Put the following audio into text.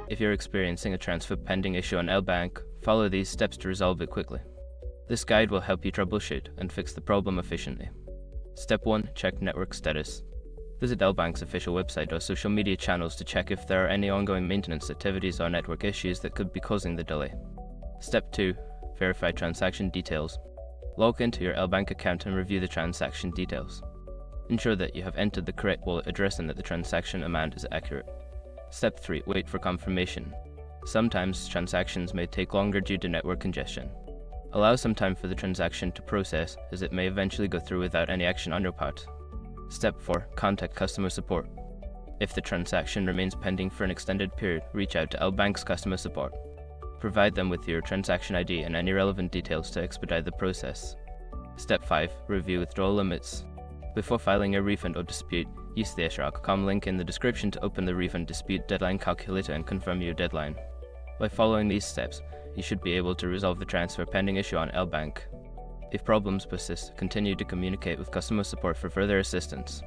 If you're experiencing a transfer pending issue on LBank, follow these steps to resolve it quickly. This guide will help you troubleshoot and fix the problem efficiently. Step 1. Check network status. Visit LBank's official website or social media channels to check if there are any ongoing maintenance activities or network issues that could be causing the delay. Step 2. Verify transaction details. Log into your LBank account and review the transaction details. Ensure that you have entered the correct wallet address and that the transaction amount is accurate. Step 3. Wait for confirmation. Sometimes transactions may take longer due to network congestion. Allow some time for the transaction to process, as it may eventually go through without any action on your part. Step 4. Contact customer support. If the transaction remains pending for an extended period, reach out to LBank's customer support. Provide them with your transaction ID and any relevant details to expedite the process. Step 5. Review withdrawal limits. Before filing a refund or dispute, use the shrug.com link in the description to open the refund dispute deadline calculator and confirm your deadline. By following these steps, you should be able to resolve the transfer pending issue on LBank. If problems persist, continue to communicate with customer support for further assistance.